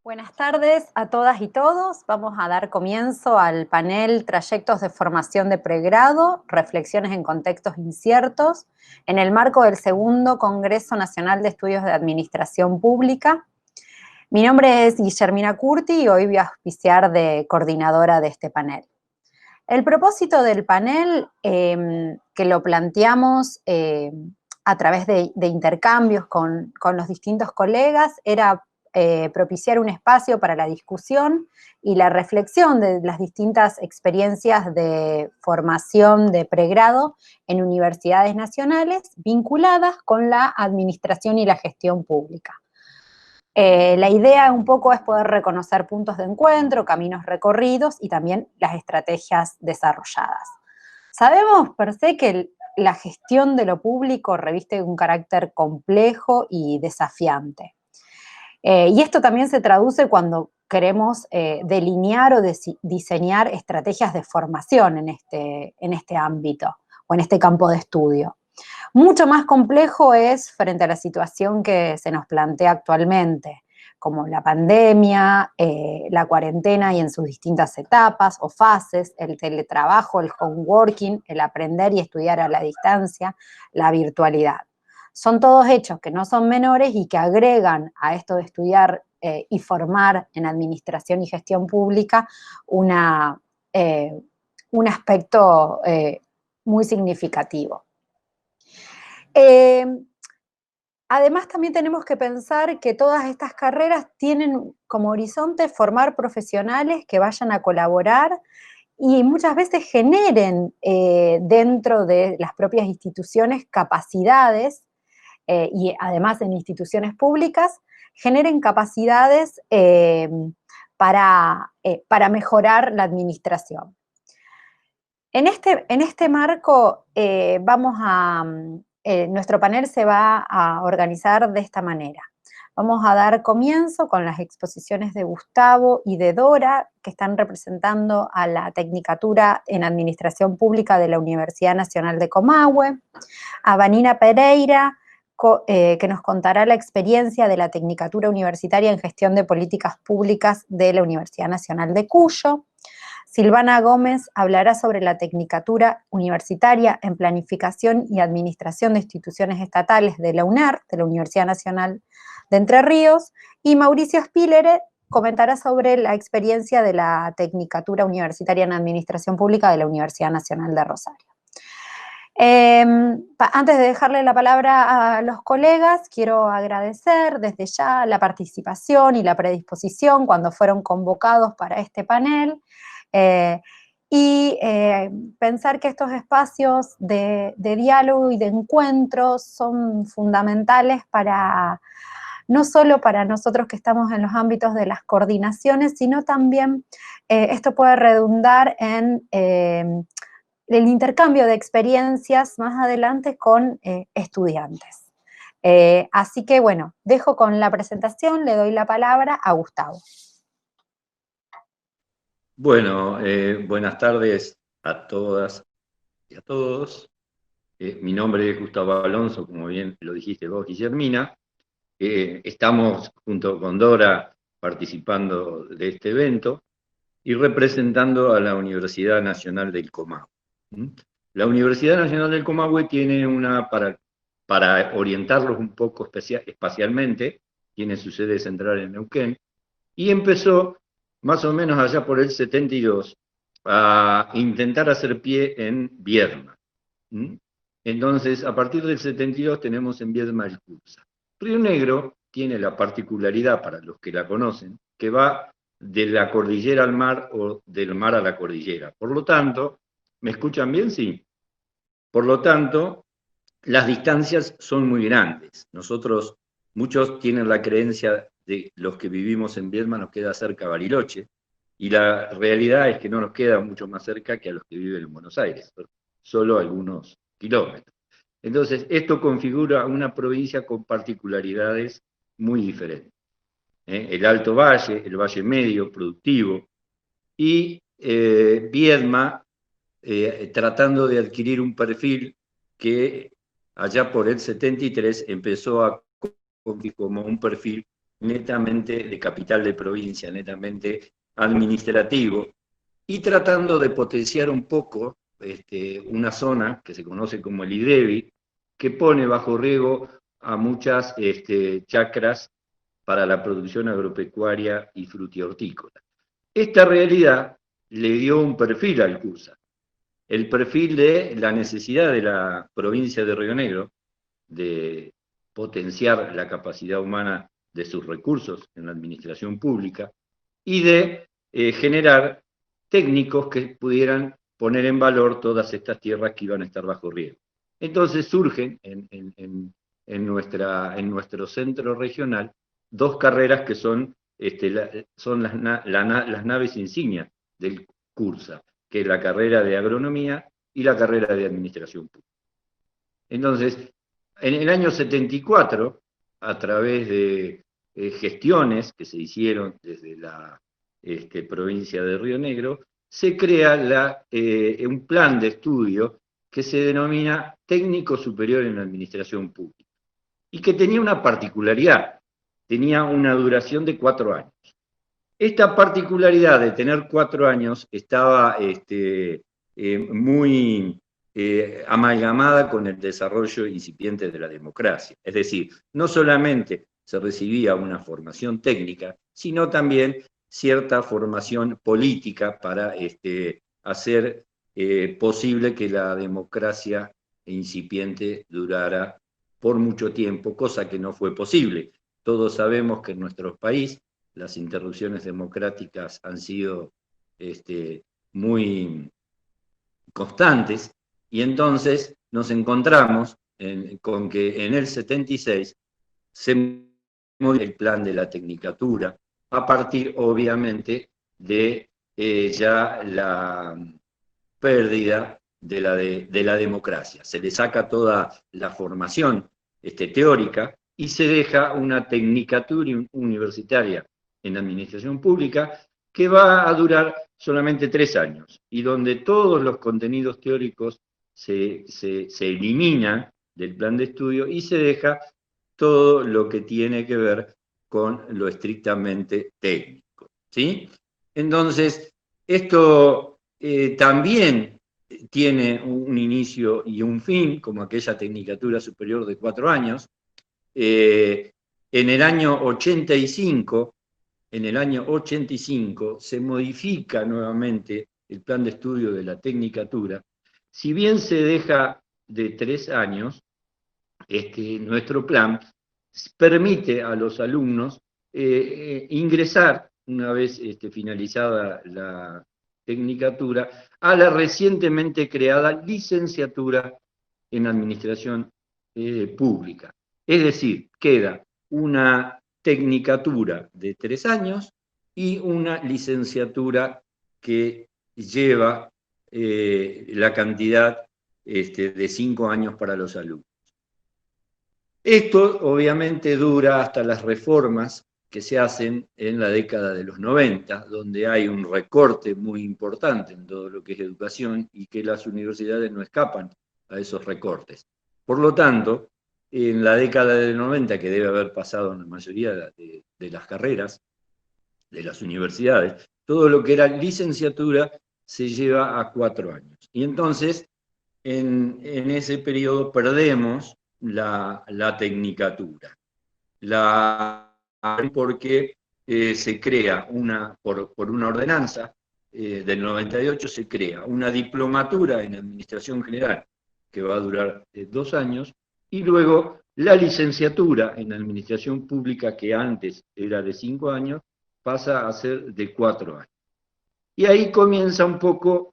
Buenas tardes a todas y todos. Vamos a dar comienzo al panel Trayectos de Formación de Pregrado, Reflexiones en Contextos Inciertos, en el marco del segundo Congreso Nacional de Estudios de Administración Pública. Mi nombre es Guillermina Curti y hoy voy a auspiciar de coordinadora de este panel. El propósito del panel, que lo planteamos a través de intercambios con los distintos colegas, era propiciar un espacio para la discusión y la reflexión de las distintas experiencias de formación de pregrado en universidades nacionales vinculadas con la administración y la gestión pública. La idea un poco es poder reconocer puntos de encuentro, caminos recorridos y también las estrategias desarrolladas. Sabemos per se que la gestión de lo público reviste un carácter complejo y desafiante. Y esto también se traduce cuando queremos delinear o diseñar estrategias de formación en este ámbito o en este campo de estudio. Mucho más complejo es frente a la situación que se nos plantea actualmente, como la pandemia, la cuarentena y en sus distintas etapas o fases, el teletrabajo, el homeworking, el aprender y estudiar a la distancia, la virtualidad. Son todos hechos que no son menores y que agregan a esto de estudiar y formar en administración y gestión pública un aspecto muy significativo. Además, también tenemos que pensar que todas estas carreras tienen como horizonte formar profesionales que vayan a colaborar y muchas veces generen dentro de las propias instituciones capacidades y además en instituciones públicas, generen capacidades para mejorar la administración. En este marco nuestro panel se va a organizar de esta manera. Vamos a dar comienzo con las exposiciones de Gustavo y de Dora, que están representando a la Tecnicatura en Administración Pública de la Universidad Nacional de Comahue, a Vanina Pereira, que nos contará la experiencia de la Tecnicatura Universitaria en Gestión de Políticas Públicas de la Universidad Nacional de Cuyo. Silvana Gómez hablará sobre la Tecnicatura Universitaria en Planificación y Administración de Instituciones Estatales de la UNER, de la Universidad Nacional de Entre Ríos, y Mauricio Spilere comentará sobre la experiencia de la Tecnicatura Universitaria en Administración Pública de la Universidad Nacional de Rosario. Antes de dejarle la palabra a los colegas, quiero agradecer desde ya la participación y la predisposición cuando fueron convocados para este panel, pensar que estos espacios de diálogo y de encuentro son fundamentales no solo para nosotros que estamos en los ámbitos de las coordinaciones, sino también esto puede redundar en el intercambio de experiencias más adelante con estudiantes. Así que bueno, dejo con la presentación, le doy la palabra a Gustavo. Bueno, buenas tardes a todas y a todos. Mi nombre es Gustavo Alonso, como bien lo dijiste vos, Guillermina. Estamos junto con Dora participando de este evento y representando a la Universidad Nacional del Comahue. La Universidad Nacional del Comahue tiene para orientarlos un poco espacialmente, tiene su sede central en Neuquén, y empezó más o menos allá por el 72 a intentar hacer pie en Viedma. Entonces, a partir del 72 tenemos en Viedma el CURSA. Río Negro tiene la particularidad, para los que la conocen, que va de la cordillera al mar o del mar a la cordillera. Por lo tanto, ¿me escuchan bien? Sí. Por lo tanto, las distancias son muy grandes. Muchos tienen la creencia de los que vivimos en Viedma nos queda cerca Bariloche, y la realidad es que no nos queda mucho más cerca que a los que viven en Buenos Aires, solo algunos kilómetros. Entonces, esto configura una provincia con particularidades muy diferentes. El Alto Valle, el Valle Medio, productivo, y Viedma tratando de adquirir un perfil que allá por el 73 empezó a como un perfil netamente de capital de provincia, netamente administrativo, y tratando de potenciar un poco una zona que se conoce como el IDEBI, que pone bajo riego a muchas chacras para la producción agropecuaria y frutihortícola. Esta realidad le dio un perfil al CURSA, el perfil de la necesidad de la provincia de Río Negro de potenciar la capacidad humana de sus recursos en la administración pública y de generar técnicos que pudieran poner en valor todas estas tierras que iban a estar bajo riego. Entonces surgen en nuestro centro regional dos carreras que son, las naves insignia del CURSA, que es la carrera de agronomía y la carrera de administración pública. Entonces, en el año 74, a través de gestiones que se hicieron desde la provincia de Río Negro, se crea un plan de estudio que se denomina Técnico Superior en Administración Pública, y que tenía una particularidad, tenía una duración de 4 años. Esta particularidad de tener 4 años estaba muy amalgamada con el desarrollo incipiente de la democracia. Es decir, no solamente se recibía una formación técnica, sino también cierta formación política para hacer posible que la democracia incipiente durara por mucho tiempo, cosa que no fue posible. Todos sabemos que en nuestro país las interrupciones democráticas han sido muy constantes, y entonces nos encontramos con que en el 76 se modificó el plan de la tecnicatura, a partir obviamente de ya la pérdida de la democracia. Se le saca toda la formación teórica y se deja una tecnicatura universitaria en administración pública que va a durar solamente 3 años, y donde todos los contenidos teóricos se eliminan del plan de estudio y se deja todo lo que tiene que ver con lo estrictamente técnico, ¿sí? Entonces, esto también tiene un inicio y un fin, como aquella tecnicatura superior de 4 años. En el año 85, se modifica nuevamente el plan de estudio de la tecnicatura. Si bien se deja de 3 años, nuestro plan permite a los alumnos ingresar, una vez finalizada la tecnicatura, a la recientemente creada licenciatura en Administración Pública. Es decir, queda una tecnicatura de 3 años y una licenciatura que lleva la cantidad de 5 años para los alumnos. Esto obviamente dura hasta las reformas que se hacen en la década de los 90, donde hay un recorte muy importante en todo lo que es educación y que las universidades no escapan a esos recortes. Por lo tanto, en la década del 90, que debe haber pasado en la mayoría de las carreras, de las universidades, todo lo que era licenciatura se lleva a 4 años. Y entonces, en ese periodo perdemos la tecnicatura. Porque se crea por una ordenanza del 98, se crea una diplomatura en Administración General que va a durar 2 años, y luego la licenciatura en Administración Pública, que antes era de 5 años, pasa a ser de 4 años. Y ahí comienza un poco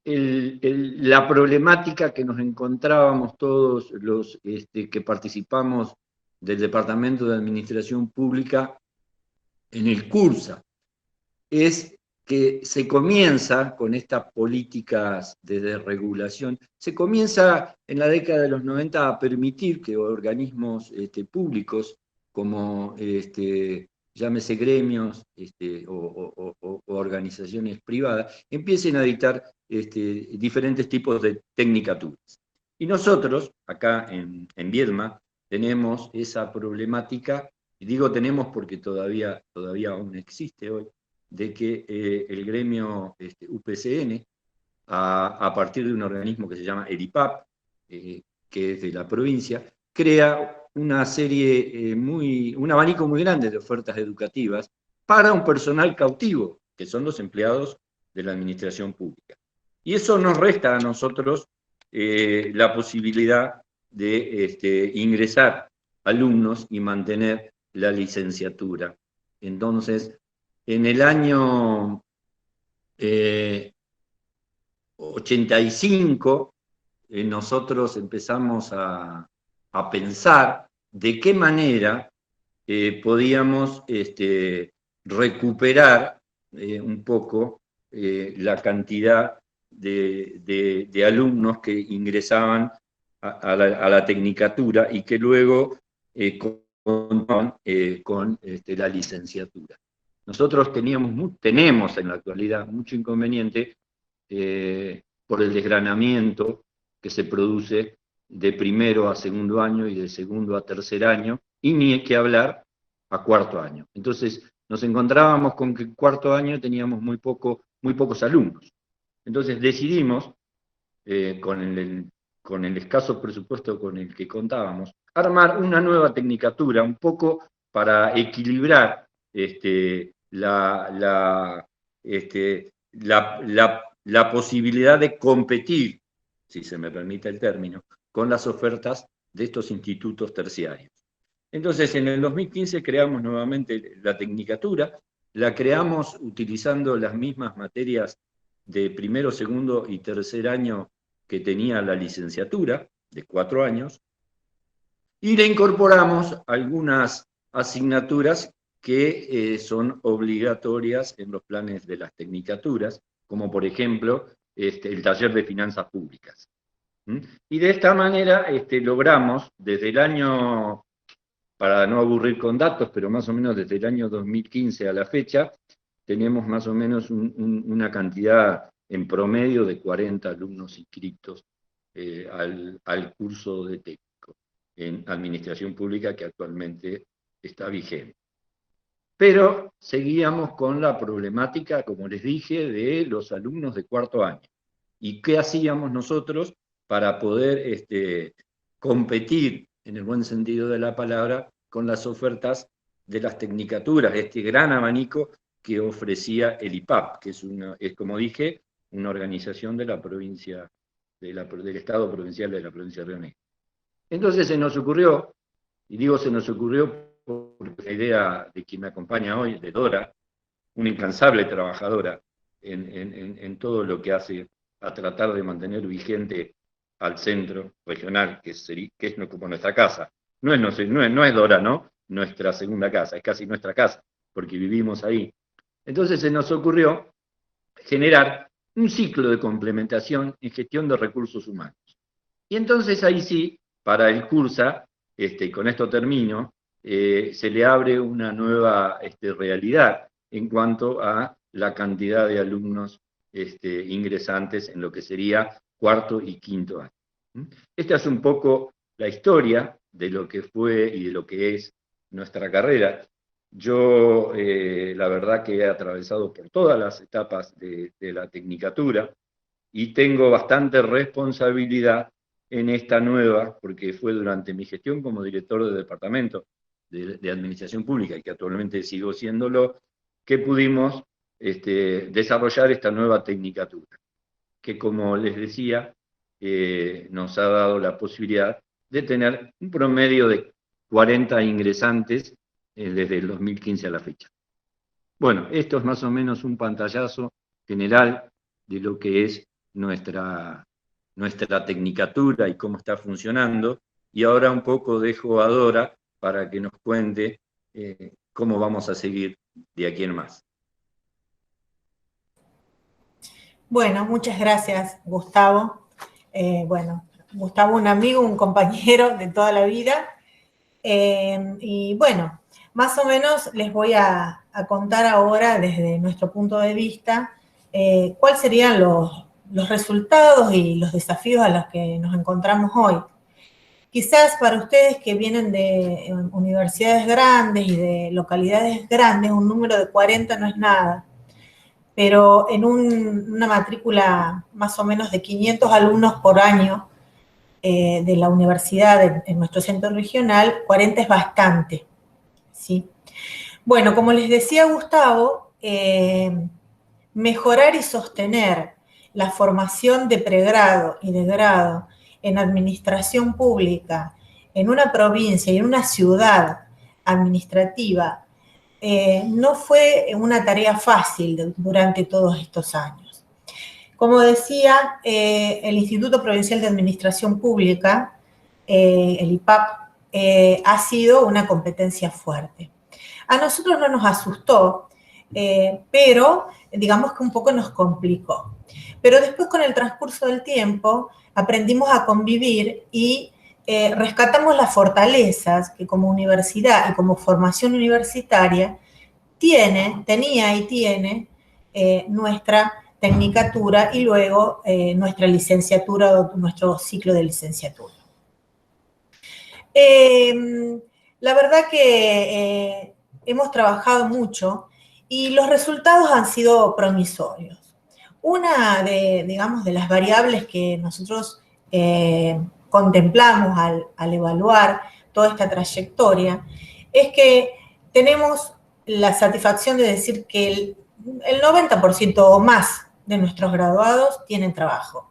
la problemática que nos encontrábamos todos los que participamos del Departamento de Administración Pública en el CURSA. Es que se comienza con estas políticas de desregulación, se comienza en la década de los 90 a permitir que organismos públicos, como llámese gremios o organizaciones privadas, empiecen a dictar diferentes tipos de tecnicaturas. Y nosotros, acá en Viedma, tenemos esa problemática, y digo tenemos porque todavía aún existe hoy, de que el gremio UPCN, a partir de un organismo que se llama ERIPAP, que es de la provincia, crea una serie, un abanico muy grande de ofertas educativas para un personal cautivo, que son los empleados de la administración pública. Y eso nos resta a nosotros la posibilidad de ingresar alumnos y mantener la licenciatura. Entonces, en el año 85, nosotros empezamos a pensar de qué manera podíamos recuperar un poco la cantidad de alumnos que ingresaban a la tecnicatura y que luego contaban con la licenciatura. Nosotros tenemos en la actualidad mucho inconveniente por el desgranamiento que se produce de primero a segundo año y de segundo a tercer año, y ni que hablar a cuarto año. Entonces nos encontrábamos con que en cuarto año teníamos muy pocos alumnos. Entonces decidimos, con el escaso presupuesto con el que contábamos, armar una nueva tecnicatura, un poco para equilibrar la posibilidad de competir, si se me permite el término, con las ofertas de estos institutos terciarios. Entonces, en el 2015 creamos nuevamente la tecnicatura, la creamos utilizando las mismas materias de primero, segundo y tercer año que tenía la licenciatura, de 4 años, y le incorporamos algunas asignaturas que son obligatorias en los planes de las tecnicaturas, como por ejemplo el taller de finanzas públicas. Y de esta manera logramos, desde el año, para no aburrir con datos, pero más o menos desde el año 2015 a la fecha, tenemos más o menos una cantidad en promedio de 40 alumnos inscritos al curso de técnico en administración pública que actualmente está vigente. Pero seguíamos con la problemática, como les dije, de los alumnos de cuarto año. ¿Y qué hacíamos nosotros para poder competir, en el buen sentido de la palabra, con las ofertas de las tecnicaturas, este gran abanico que ofrecía el IPAP, que es, como dije, una organización de la provincia, del Estado provincial de la provincia de Río Negro? Entonces se nos ocurrió, y digo se nos ocurrió porque la idea de quien me acompaña hoy, de Dora, una incansable trabajadora en todo lo que hace a tratar de mantener vigente al centro regional, que es como nuestra casa. No es Dora, ¿no? Nuestra segunda casa, es casi nuestra casa, porque vivimos ahí. Entonces se nos ocurrió generar un ciclo de complementación en gestión de recursos humanos. Y entonces ahí sí, para el CURSA, con esto termino, se le abre una nueva realidad en cuanto a la cantidad de alumnos ingresantes en lo que sería cuarto y quinto año. Esta es un poco la historia de lo que fue y de lo que es nuestra carrera. Yo, la verdad que he atravesado por todas las etapas de la tecnicatura y tengo bastante responsabilidad en esta nueva, porque fue durante mi gestión como director de departamento de Administración Pública, y que actualmente sigo siéndolo, que pudimos desarrollar esta nueva tecnicatura, que como les decía, nos ha dado la posibilidad de tener un promedio de 40 ingresantes desde el 2015 a la fecha. Bueno, esto es más o menos un pantallazo general de lo que es nuestra tecnicatura y cómo está funcionando, y ahora un poco dejo a Dora para que nos cuente cómo vamos a seguir de aquí en más. Bueno, muchas gracias, Gustavo. Bueno, Gustavo, un amigo, un compañero de toda la vida. Y bueno, más o menos les voy a contar ahora, desde nuestro punto de vista, cuáles serían los resultados y los desafíos a los que nos encontramos hoy. Quizás para ustedes que vienen de universidades grandes y de localidades grandes, un número de 40 no es nada, pero en una matrícula más o menos de 500 alumnos por año de la universidad en nuestro centro regional, 40 es bastante, ¿sí? Bueno, como les decía Gustavo, mejorar y sostener la formación de pregrado y de grado en administración pública en una provincia y en una ciudad administrativa no fue una tarea fácil durante todos estos años. Como decía, el Instituto Provincial de Administración Pública, el IPAP, ha sido una competencia fuerte. A nosotros no nos asustó, pero digamos que un poco nos complicó. Pero después, con el transcurso del tiempo, aprendimos a convivir y rescatamos las fortalezas que como universidad y como formación universitaria tenía y tiene nuestra tecnicatura y luego nuestra licenciatura o nuestro ciclo de licenciatura. La verdad que hemos trabajado mucho y los resultados han sido promisorios. Una de las variables que nosotros contemplamos al evaluar toda esta trayectoria es que tenemos la satisfacción de decir que el 90% o más de nuestros graduados tienen trabajo.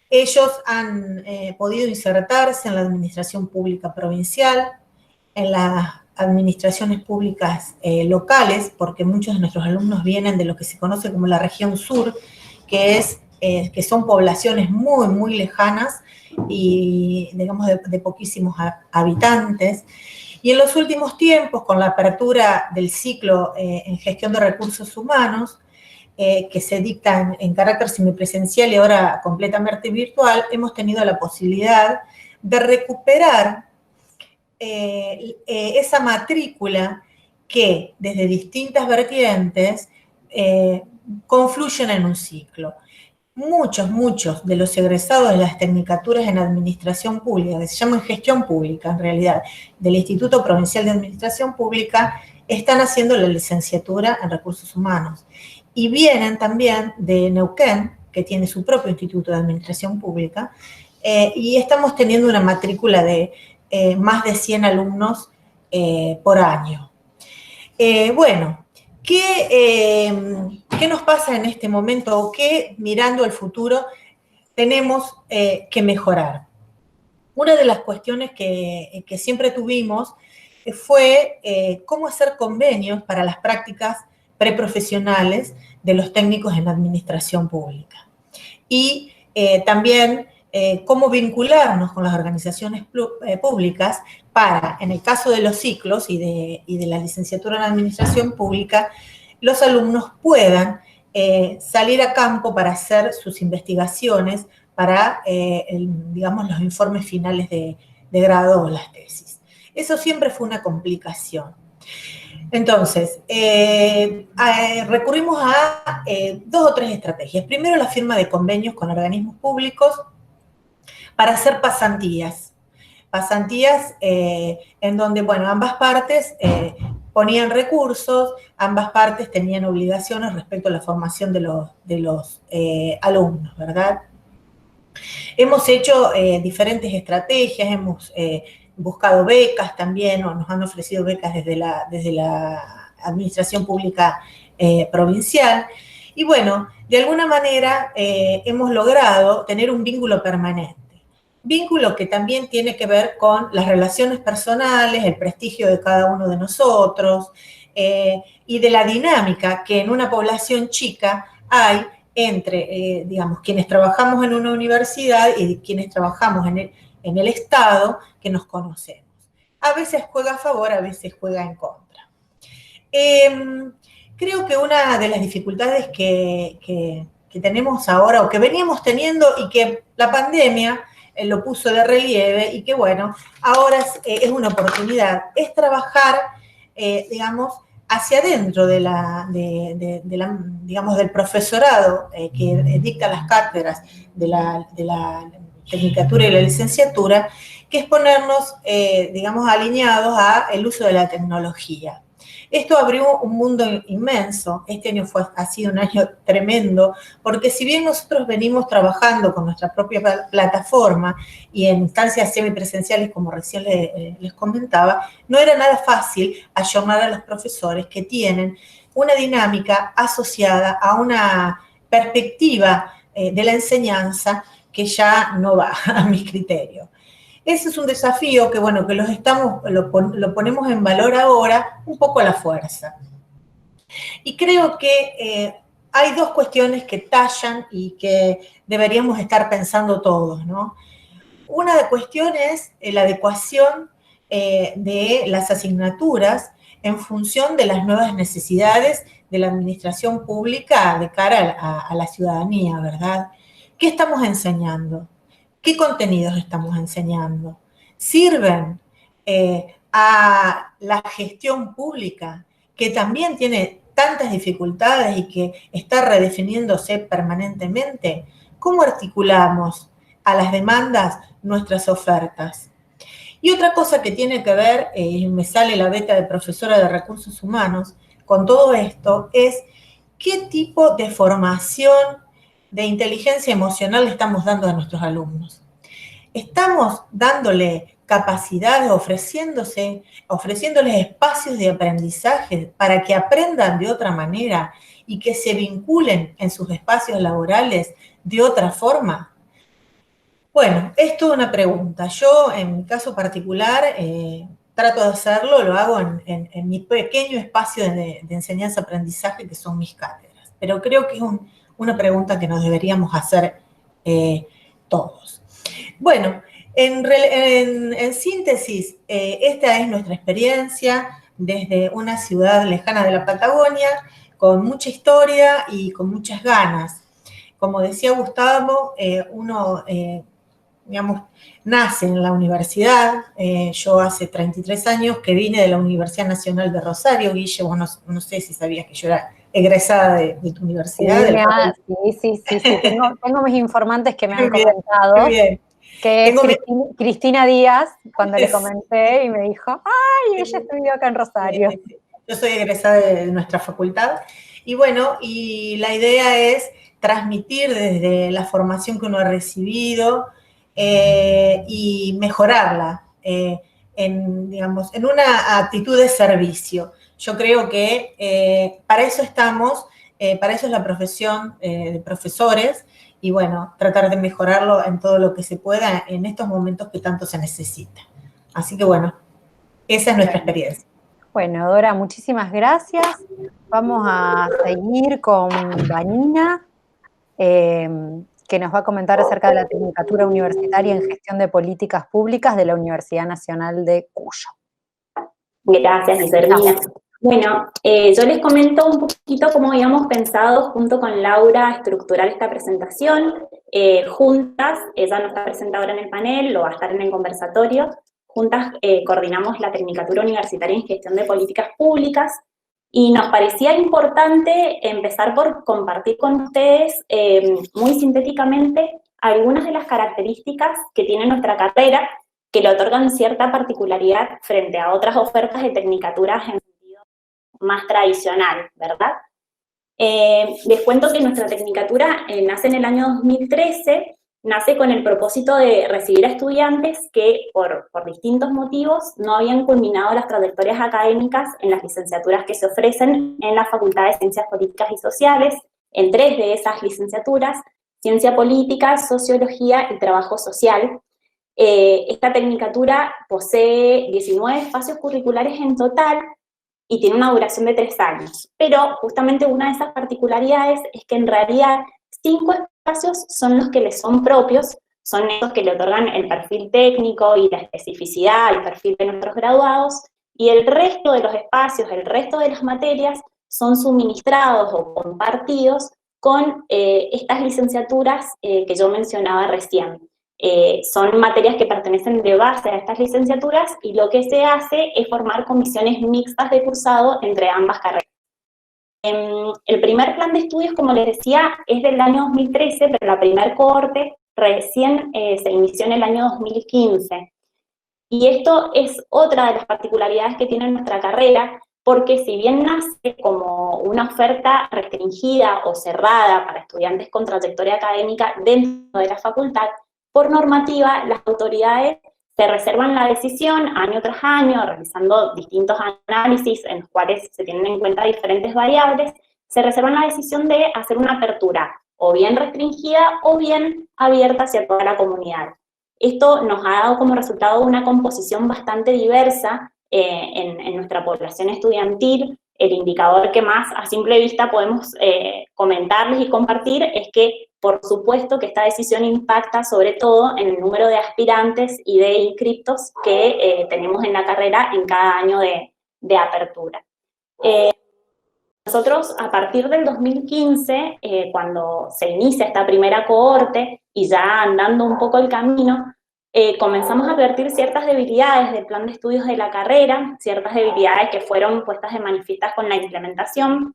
Ellos han podido insertarse en la administración pública provincial, en las administraciones públicas locales, porque muchos de nuestros alumnos vienen de lo que se conoce como la región sur, que son poblaciones muy, muy lejanas y, digamos, de poquísimos habitantes. Y en los últimos tiempos, con la apertura del ciclo en gestión de recursos humanos, que se dictan en carácter semipresencial y ahora completamente virtual, hemos tenido la posibilidad de recuperar esa matrícula que desde distintas vertientes confluyen en un ciclo. Muchos de los egresados de las tecnicaturas en administración pública, que se llaman gestión pública en realidad, del Instituto Provincial de Administración Pública, están haciendo la licenciatura en recursos humanos. Y vienen también de Neuquén, que tiene su propio Instituto de Administración Pública, y estamos teniendo una matrícula de más de 100 alumnos por año. Bueno, ¿qué nos pasa en este momento o qué, mirando al futuro, tenemos que mejorar? Una de las cuestiones que siempre tuvimos fue cómo hacer convenios para las prácticas preprofesionales de los técnicos en administración pública. Y también cómo vincularnos con las organizaciones públicas para, en el caso de los ciclos y de la licenciatura en administración pública, los alumnos puedan salir a campo para hacer sus investigaciones para, digamos, los informes finales de grado o las tesis. Eso siempre fue una complicación. Entonces, recurrimos a 2 o 3 estrategias. Primero, la firma de convenios con organismos públicos para hacer pasantías. Pasantías en donde, bueno, ambas partes ponían recursos, ambas partes tenían obligaciones respecto a la formación de los alumnos, ¿verdad? Hemos hecho diferentes estrategias, hemos buscado becas también, o nos han ofrecido becas desde la administración pública provincial. Y bueno, de alguna manera hemos logrado tener un vínculo permanente. Vínculo que también tiene que ver con las relaciones personales, el prestigio de cada uno de nosotros y de la dinámica que en una población chica hay entre, digamos, quienes trabajamos en una universidad y quienes trabajamos en el Estado, que nos conocemos. A veces juega a favor, a veces juega en contra. Creo que una de las dificultades que tenemos ahora, o que veníamos teniendo y que la pandemia lo puso de relieve y que, bueno, ahora es una oportunidad, es trabajar, digamos, hacia adentro digamos, del profesorado que dicta las cátedras de la tecnicatura y la licenciatura, que es ponernos, digamos, alineados al uso de la tecnología. Esto abrió un mundo inmenso. Este año ha sido un año tremendo, porque si bien nosotros venimos trabajando con nuestra propia plataforma y en instancias semipresenciales, como recién les comentaba, no era nada fácil ayornar a los profesores que tienen una dinámica asociada a una perspectiva de la enseñanza que ya no va a mi criterio. Ese es un desafío que, bueno, que lo ponemos en valor ahora un poco a la fuerza. Y creo que hay dos cuestiones que tallan y que deberíamos estar pensando todos, ¿no? Una cuestión es la adecuación de las asignaturas en función de las nuevas necesidades de la administración pública de cara a la ciudadanía, ¿verdad? ¿Qué estamos enseñando? ¿Qué contenidos estamos enseñando? ¿Sirven a la gestión pública, que también tiene tantas dificultades y que está redefiniéndose permanentemente? ¿Cómo articulamos a las demandas nuestras ofertas? Y otra cosa que tiene que ver, me sale la beta de profesora de recursos humanos, con todo esto, es qué tipo de formación de inteligencia emocional le estamos dando a nuestros alumnos. Estamos dándole capacidades, ofreciéndoles espacios de aprendizaje para que aprendan de otra manera y que se vinculen en sus espacios laborales de otra forma. Bueno, es toda una pregunta. Yo, en mi caso particular, trato de hacerlo, lo hago en mi pequeño espacio de enseñanza-aprendizaje, que son mis cátedras. Pero creo que es una pregunta que nos deberíamos hacer todos. Bueno, en síntesis, esta es nuestra experiencia desde una ciudad lejana de la Patagonia, con mucha historia y con muchas ganas. Como decía Gustavo, uno, digamos, nace en la universidad. Yo hace 33 años que vine de la Universidad Nacional de Rosario. Guille, vos no sé si sabías que yo era egresada de tu universidad. Sí. Tengo mis informantes que me han comentado. Bien. Que es Cristina Díaz, cuando le comenté y me dijo, ¡ay, ella estudió acá en Rosario! Yo soy egresada de nuestra facultad. Y bueno, y la idea es transmitir desde la formación que uno ha recibido y mejorarla digamos, en una actitud de servicio. Yo creo que para eso estamos, para eso es la profesión de profesores, y bueno, tratar de mejorarlo en todo lo que se pueda en estos momentos que tanto se necesita. Así que bueno, esa es nuestra experiencia. Bueno, Dora, muchísimas gracias. Vamos a seguir con Vanina, que nos va a comentar acerca de la Tecnicatura Universitaria en Gestión de Políticas Públicas de la Universidad Nacional de Cuyo. Gracias, Guillermina. Bueno, yo les comento un poquito cómo habíamos pensado junto con Laura estructurar esta presentación. Juntas, ella no está presentadora en el panel, lo va a estar en el conversatorio. Juntas coordinamos la Tecnicatura Universitaria en Gestión de Políticas Públicas y nos parecía importante empezar por compartir con ustedes muy sintéticamente algunas de las características que tiene nuestra carrera que le otorgan cierta particularidad frente a otras ofertas de tecnicaturas en sentido más tradicional, ¿verdad? Les cuento que nuestra tecnicatura nace en el año 2013, nace con el propósito de recibir a estudiantes que por distintos motivos no habían culminado las trayectorias académicas en las licenciaturas que se ofrecen en la Facultad de Ciencias Políticas y Sociales, en 3 de esas licenciaturas, Ciencia Política, Sociología y Trabajo Social. Esta tecnicatura posee 19 espacios curriculares en total y tiene una duración de 3 años. Pero justamente una de esas particularidades es que en realidad 5 espacios son los que les son propios, son esos que le otorgan el perfil técnico y la especificidad, el perfil de nuestros graduados, y el resto de los espacios, el resto de las materias son suministrados o compartidos con estas licenciaturas que yo mencionaba recién. Son materias que pertenecen de base a estas licenciaturas y lo que se hace es formar comisiones mixtas de cursado entre ambas carreras. El primer plan de estudios, como les decía, es del año 2013, pero la primer cohorte recién se inició en el año 2015. Y esto es otra de las particularidades que tiene nuestra carrera, porque si bien nace como una oferta restringida o cerrada para estudiantes con trayectoria académica dentro de la facultad, por normativa las autoridades se reservan la decisión año tras año, realizando distintos análisis en los cuales se tienen en cuenta diferentes variables, se reservan la decisión de hacer una apertura o bien restringida o bien abierta hacia toda la comunidad. Esto nos ha dado como resultado una composición bastante diversa en nuestra población estudiantil. El indicador que más a simple vista podemos comentarles y compartir es que, por supuesto, que esta decisión impacta sobre todo en el número de aspirantes y de inscriptos que tenemos en la carrera en cada año de apertura. Nosotros, a partir del 2015, cuando se inicia esta primera cohorte y ya andando un poco el camino, comenzamos a advertir ciertas debilidades del plan de estudios de la carrera, ciertas debilidades que fueron puestas de manifiestas con la implementación,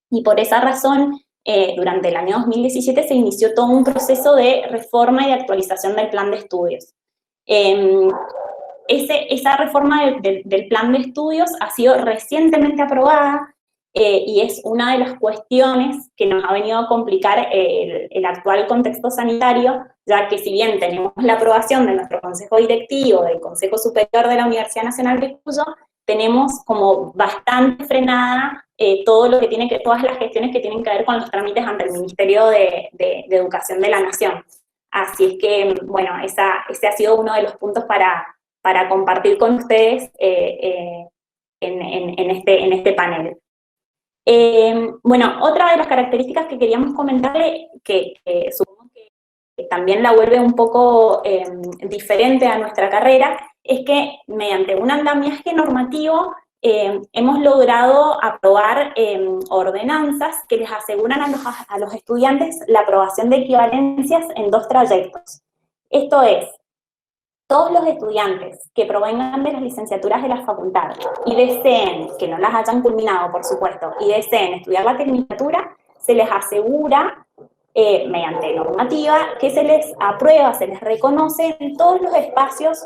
y por esa razón, durante el año 2017 se inició todo un proceso de reforma y de actualización del plan de estudios. Esa reforma del plan de estudios ha sido recientemente aprobada, y es una de las cuestiones que nos ha venido a complicar el actual contexto sanitario, ya que si bien tenemos la aprobación de nuestro Consejo Directivo, del Consejo Superior de la Universidad Nacional de Cuyo, tenemos como bastante frenada todo lo que todas las gestiones que tienen que ver con los trámites ante el Ministerio de Educación de la Nación. Así es que, bueno, ese ha sido uno de los puntos para compartir con ustedes en este panel. Bueno, otra de las características que queríamos comentarle, que supongo que también la vuelve un poco diferente a nuestra carrera, es que mediante un andamiaje normativo hemos logrado aprobar ordenanzas que les aseguran a los estudiantes la aprobación de equivalencias en 2 trayectos. Esto es, todos los estudiantes que provengan de las licenciaturas de la facultad y deseen, que no las hayan culminado, por supuesto, y deseen estudiar la tecnicatura, se les asegura, mediante normativa, que se les aprueba, se les reconoce en todos los espacios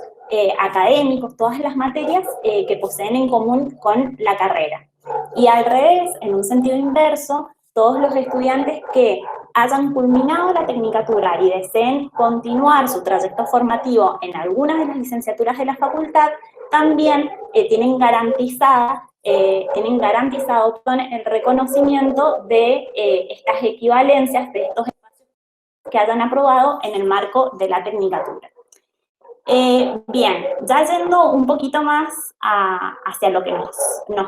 académicos, todas las materias que poseen en común con la carrera. Y al revés, en un sentido inverso, todos los estudiantes que hayan culminado la tecnicatura y deseen continuar su trayecto formativo en algunas de las licenciaturas de la facultad, también tienen garantizado el reconocimiento de estas equivalencias, de estos espacios que hayan aprobado en el marco de la tecnicatura. Bien, ya yendo un poquito más hacia lo que nos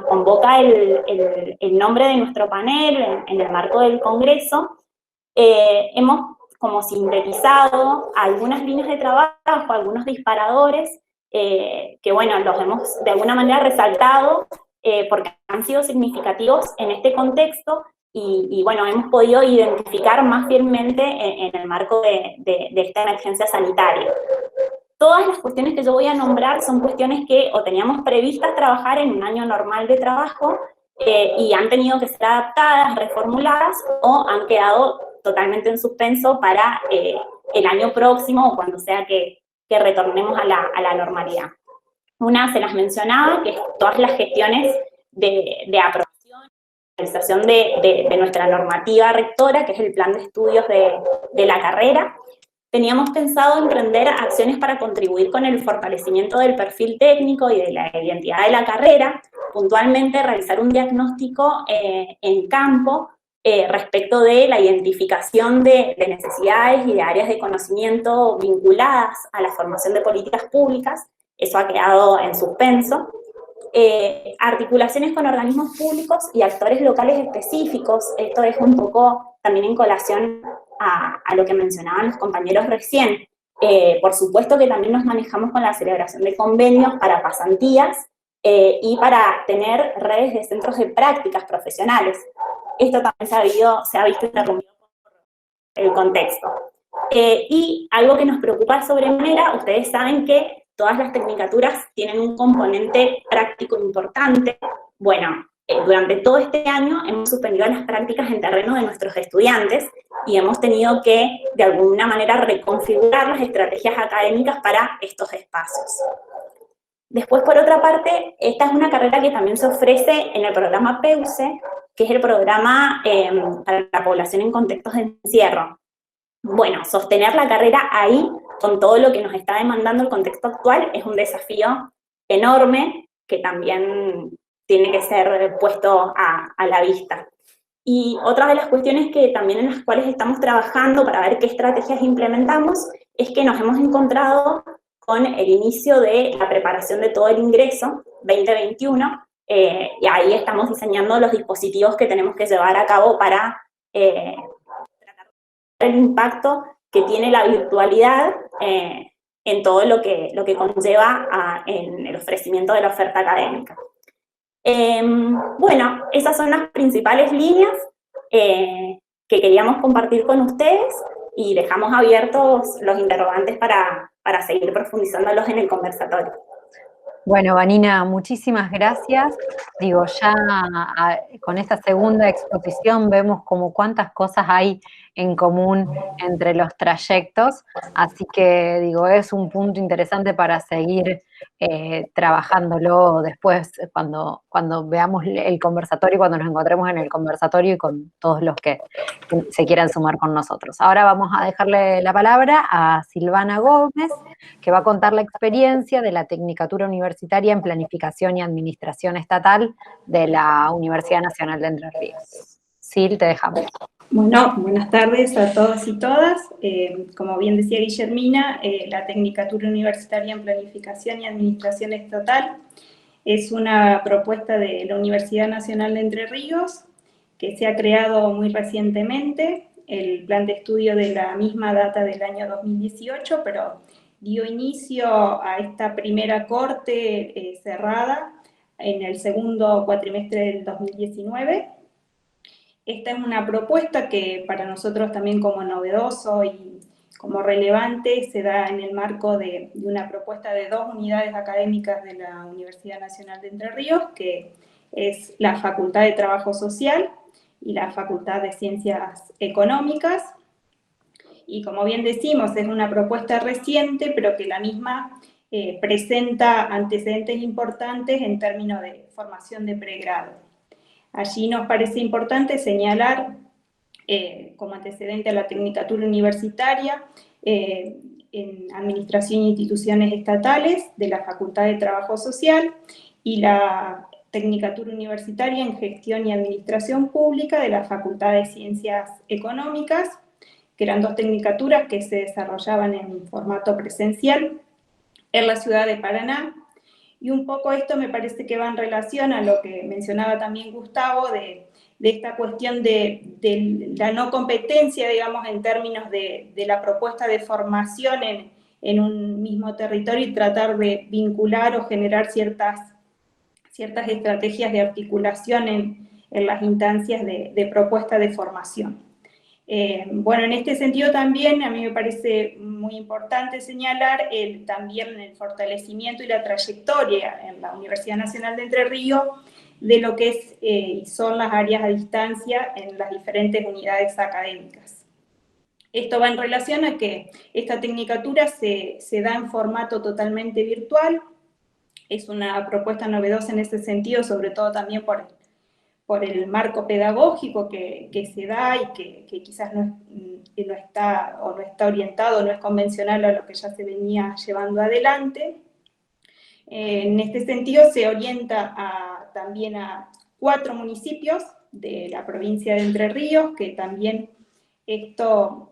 convoca el nombre de nuestro panel en el marco del Congreso, hemos como sintetizado algunas líneas de trabajo, algunos disparadores, que bueno, los hemos de alguna manera resaltado porque han sido significativos en este contexto y bueno, hemos podido identificar más fielmente en el marco de esta emergencia sanitaria. Todas las cuestiones que yo voy a nombrar son cuestiones que o teníamos previstas trabajar en un año normal de trabajo y han tenido que ser adaptadas, reformuladas o han quedado totalmente en suspenso para el año próximo o cuando sea que retornemos a la normalidad. Una se las mencionaba, que es todas las gestiones de aprobación, realización de nuestra normativa rectora, que es el plan de estudios de la carrera. Teníamos pensado emprender acciones para contribuir con el fortalecimiento del perfil técnico y de la identidad de la carrera, puntualmente realizar un diagnóstico en campo respecto de la identificación de necesidades y de áreas de conocimiento vinculadas a la formación de políticas públicas. Eso ha quedado en suspenso. Articulaciones con organismos públicos y actores locales específicos. Esto es un poco también en colación a lo que mencionaban los compañeros recién. Por supuesto que también nos manejamos con la celebración de convenios para pasantías y para tener redes de centros de prácticas profesionales. Esto también se ha visto interrumpido por el contexto. Y algo que nos preocupa de sobremanera, ustedes saben que todas las tecnicaturas tienen un componente práctico importante. Bueno, durante todo este año hemos suspendido las prácticas en terreno de nuestros estudiantes y hemos tenido que, de alguna manera, reconfigurar las estrategias académicas para estos espacios. Después, por otra parte, esta es una carrera que también se ofrece en el programa PEUCE, que es el programa para la población en contextos de encierro. Bueno, sostener la carrera ahí, con todo lo que nos está demandando el contexto actual, es un desafío enorme que también tiene que ser puesto a la vista. Y otra de las cuestiones que también en las cuales estamos trabajando para ver qué estrategias implementamos es que nos hemos encontrado con el inicio de la preparación de todo el ingreso 2021, y ahí estamos diseñando los dispositivos que tenemos que llevar a cabo para tratar de ver el impacto que tiene la virtualidad en todo lo que conlleva en el ofrecimiento de la oferta académica. Bueno, esas son las principales líneas que queríamos compartir con ustedes y dejamos abiertos los interrogantes para seguir profundizándolos en el conversatorio. Bueno, Vanina, muchísimas gracias. Digo, ya con esta segunda exposición vemos como cuántas cosas hay en común entre los trayectos, así que digo, es un punto interesante para seguir trabajándolo después cuando veamos el conversatorio, cuando nos encontremos en el conversatorio y con todos los que se quieran sumar con nosotros. Ahora vamos a dejarle la palabra a Silvana Gómez, que va a contar la experiencia de la Tecnicatura Universitaria en Planificación y Administración Estatal de la Universidad Nacional de Entre Ríos. Sil, te dejamos. Bueno, buenas tardes a todos y todas. Como bien decía Guillermina, la Tecnicatura Universitaria en Planificación y Administración Estatal es una propuesta de la Universidad Nacional de Entre Ríos que se ha creado muy recientemente. El plan de estudio de la misma data del año 2018, pero dio inicio a esta primera corte cerrada en el segundo cuatrimestre del 2019. Esta es una propuesta que para nosotros también como novedoso y como relevante se da en el marco de una propuesta de 2 unidades académicas de la Universidad Nacional de Entre Ríos, que es la Facultad de Trabajo Social y la Facultad de Ciencias Económicas. Y como bien decimos, es una propuesta reciente, pero que la misma presenta antecedentes importantes en términos de formación de pregrado. Allí nos parece importante señalar como antecedente a la Tecnicatura Universitaria en Administración e Instituciones Estatales de la Facultad de Trabajo Social y la Tecnicatura Universitaria en Gestión y Administración Pública de la Facultad de Ciencias Económicas, que eran 2 tecnicaturas que se desarrollaban en formato presencial en la ciudad de Paraná. Y un poco esto me parece que va en relación a lo que mencionaba también Gustavo, de esta cuestión de la no competencia, digamos, en términos de la propuesta de formación en un mismo territorio y tratar de vincular o generar ciertas estrategias de articulación en las instancias de propuesta de formación. Bueno, en este sentido también a mí me parece muy importante señalar también el fortalecimiento y la trayectoria en la Universidad Nacional de Entre Ríos de lo que son las áreas a distancia en las diferentes unidades académicas. Esto va en relación a que esta tecnicatura se da en formato totalmente virtual. Es una propuesta novedosa en ese sentido, sobre todo también por el marco pedagógico que se da y que quizás no está orientado, no es convencional a lo que ya se venía llevando adelante. En este sentido se orienta también a 4 municipios de la provincia de Entre Ríos, que también esto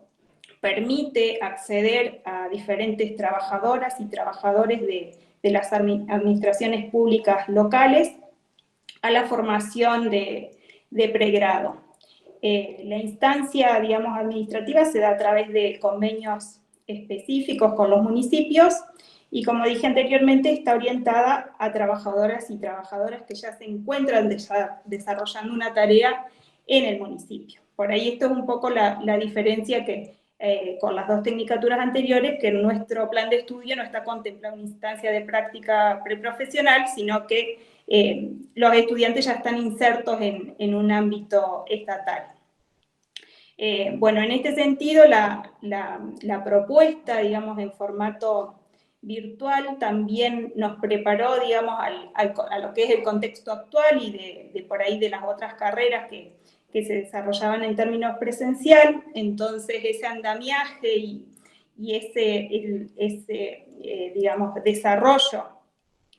permite acceder a diferentes trabajadoras y trabajadores de las administraciones públicas locales a la formación de pregrado. La instancia, digamos, administrativa se da a través de convenios específicos con los municipios y, como dije anteriormente, está orientada a trabajadoras y trabajadoras que ya se encuentran desarrollando una tarea en el municipio. Por ahí esto es un poco la diferencia que con las 2 tecnicaturas anteriores, que en nuestro plan de estudio no está contemplada una instancia de práctica preprofesional, sino que los estudiantes ya están insertos en un ámbito estatal. Bueno, en este sentido, la propuesta, digamos, en formato virtual también nos preparó, digamos, a lo que es el contexto actual y de por ahí de las otras carreras que se desarrollaban en términos presencial. Entonces, ese andamiaje y ese digamos, desarrollo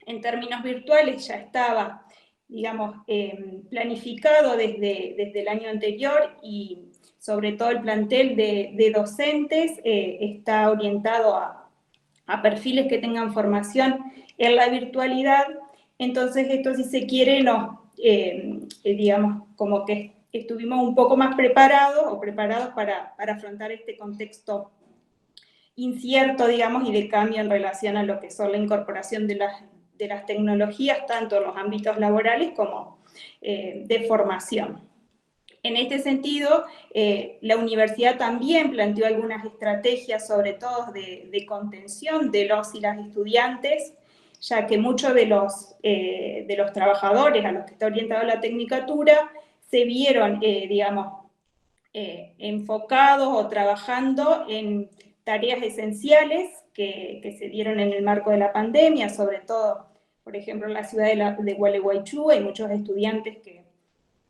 en términos virtuales ya estaba, digamos, planificado desde el año anterior, y sobre todo el plantel de docentes está orientado a perfiles que tengan formación en la virtualidad. Entonces esto, si se quiere, digamos, como que estuvimos un poco más preparados para afrontar este contexto incierto, digamos, y de cambio en relación a lo que son la incorporación de las tecnologías, tanto en los ámbitos laborales como de formación. En este sentido, la universidad también planteó algunas estrategias, sobre todo de contención de los y las estudiantes, ya que muchos de los trabajadores a los que está orientada la tecnicatura se vieron, digamos, enfocados o trabajando en tareas esenciales que se dieron en el marco de la pandemia, sobre todo, por ejemplo, en la ciudad de Gualeguaychú hay muchos estudiantes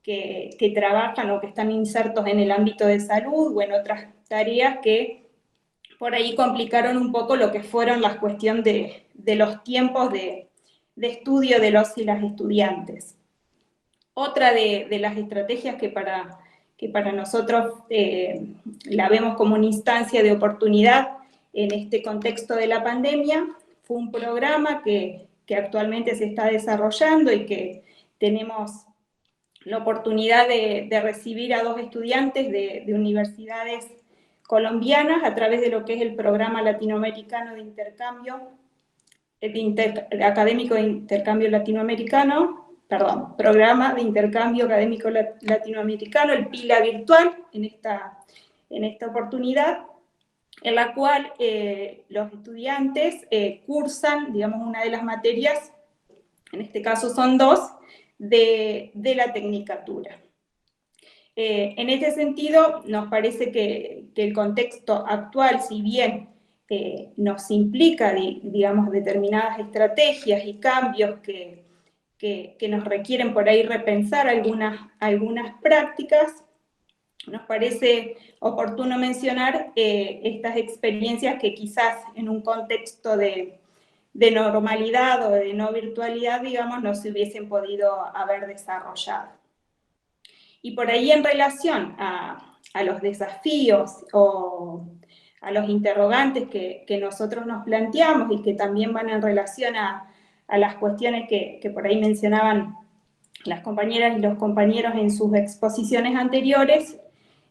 que trabajan o que están insertos en el ámbito de salud o en otras tareas que por ahí complicaron un poco lo que fueron las cuestiones de los tiempos de estudio de los y las estudiantes. Otra de las estrategias que para nosotros la vemos como una instancia de oportunidad en este contexto de la pandemia fue un programa que actualmente se está desarrollando y que tenemos la oportunidad de recibir a 2 estudiantes de universidades colombianas a través de lo que es el programa latinoamericano de intercambio, académico de intercambio latinoamericano, perdón, programa de intercambio académico latinoamericano, el PILA virtual, en esta oportunidad, en la cual los estudiantes cursan, digamos, una de las materias, en este caso son 2, de la tecnicatura. En este sentido, nos parece que el contexto actual, si bien nos implica, digamos, determinadas estrategias y cambios que nos requieren por ahí repensar algunas prácticas, nos parece oportuno mencionar estas experiencias que quizás en un contexto de normalidad o de no virtualidad, digamos, no se hubiesen podido haber desarrollado. Y por ahí, en relación a los desafíos o a los interrogantes que nosotros nos planteamos y que también van en relación a las cuestiones que por ahí mencionaban las compañeras y los compañeros en sus exposiciones anteriores,